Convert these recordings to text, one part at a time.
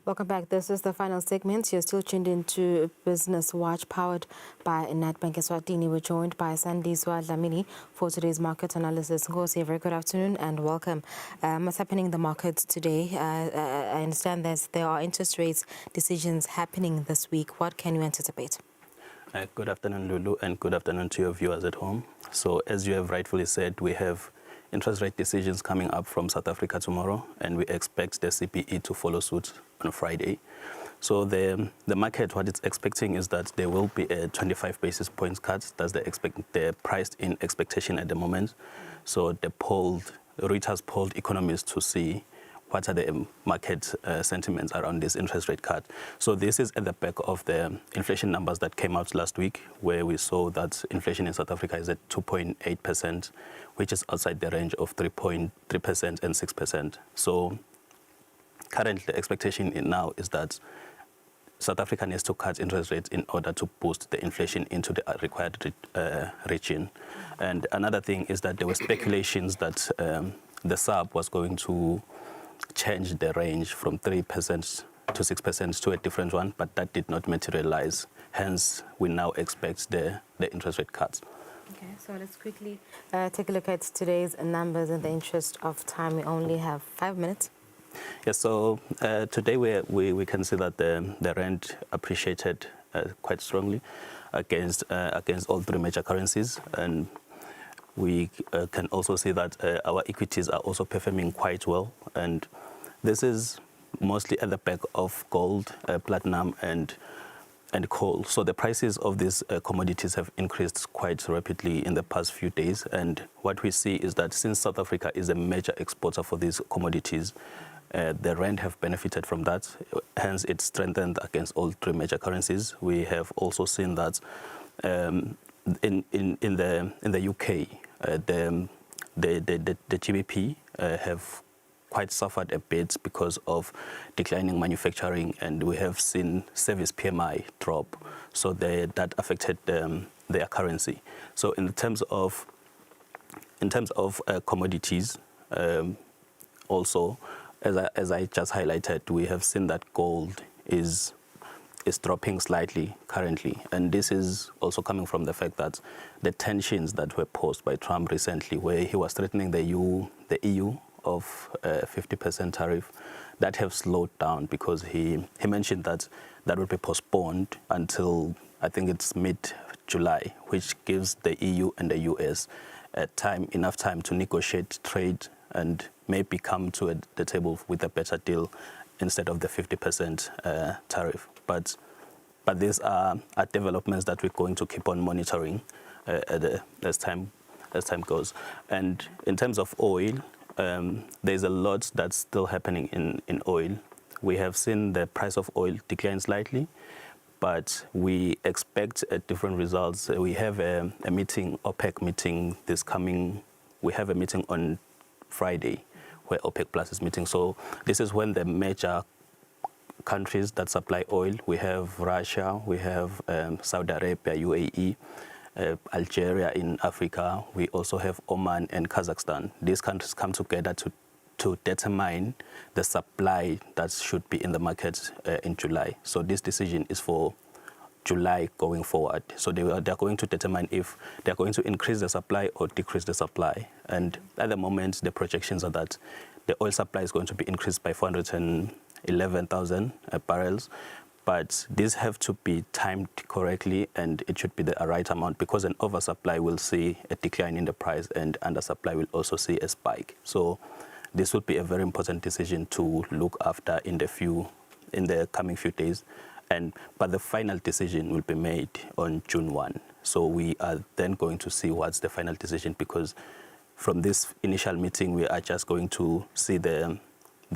Welcome back. This is the final segment. You're still tuned into Business Watch, powered by Nedbank Eswatini. We're joined by Sandiswa Dlamini for today's market analysis. Ngozi, a very good afternoon and welcome. What's happening in the markets today? I understand that there are interest rates decisions happening this week. What can you anticipate? Good afternoon, Lulu, and good afternoon to your viewers at home. So, as you have rightfully said, we have interest rate decisions coming up from South Africa tomorrow, and we expect the CPE to follow suit on Friday. So the market, what it's expecting is that there will be a 25 basis points cut. That's the priced-in expectation at the moment. So Reuters polled economists to see what are the market sentiments around this interest rate cut. So this is at the back of the inflation numbers that came out last week, where we saw that inflation in South Africa is at 2.8%, which is outside the range of 3.3% and 6%. So currently, the expectation now is that South Africa needs to cut interest rates in order to boost the inflation into the required region. And another thing is that there were speculations that the SARB was going to change the range from 3% to 6% to a different one, but that did not materialize. Hence, we now expect the interest rate cuts. Okay, so let's quickly take a look at today's numbers in the interest of time. We only have 5 minutes. Yes, so today we can see that the rand appreciated quite strongly against all three major currencies, and we can also see that our equities are also performing quite well, and this is mostly at the back of gold, platinum, and coal. So the prices of these commodities have increased quite rapidly in the past few days, and what we see is that since South Africa is a major exporter for these commodities, the rand have benefited from that. Hence, it strengthened against all three major currencies. We have also seen that in the UK, the GBP have quite suffered a bit because of declining manufacturing, and we have seen service PMI drop. So that affected their currency. So in terms of commodities, also, as I just highlighted, we have seen that gold is dropping slightly currently, and this is also coming from the fact that the tensions that were posed by Trump recently, where he was threatening the EU of a 50% tariff, that have slowed down because he mentioned that would be postponed until I think it's mid-July, which gives the EU and the US enough time to negotiate trade and maybe come to the table with a better deal instead of the 50% tariff. But these are developments that we're going to keep on monitoring as time goes. And in terms of oil, there's a lot that's still happening in oil. We have seen the price of oil decline slightly, but we expect different results. We have a meeting, OPEC meeting we have a meeting on Friday where OPEC Plus is meeting. So this is when the major countries that supply oil, we have Russia, we have Saudi Arabia, UAE, Algeria in Africa, we also have Oman and Kazakhstan. These countries come together to determine the supply that should be in the market in July. So this decision is for July going forward. So they're going to determine if they're going to increase the supply or decrease the supply. And at the moment, the projections are that the oil supply is going to be increased by 411,000 barrels. But these have to be timed correctly, and it should be the right amount, because an oversupply will see a decline in the price and undersupply will also see a spike. So this will be a very important decision to look after in the coming few days. But the final decision will be made on June 1. So we are then going to see what's the final decision, because from this initial meeting, we are just going to see the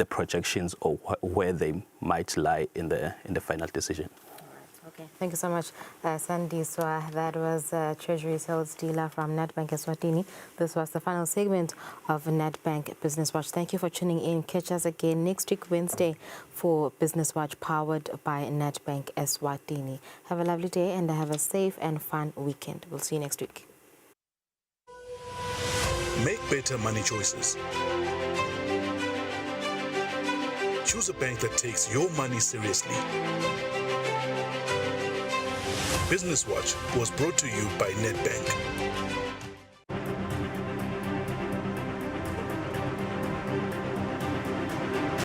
projections or where they might lie in the final decision. Okay, thank you so much, Sandiswa. That was Treasury Sales Dealer from Nedbank Eswatini. This was the final segment of Nedbank Business Watch. Thank you for tuning in. Catch us again next week, Wednesday, for Business Watch, powered by Nedbank Eswatini. Have a lovely day and have a safe and fun weekend. We'll see you next week. Make better money choices. Choose a bank that takes your money seriously. Business Watch was brought to you by Nedbank.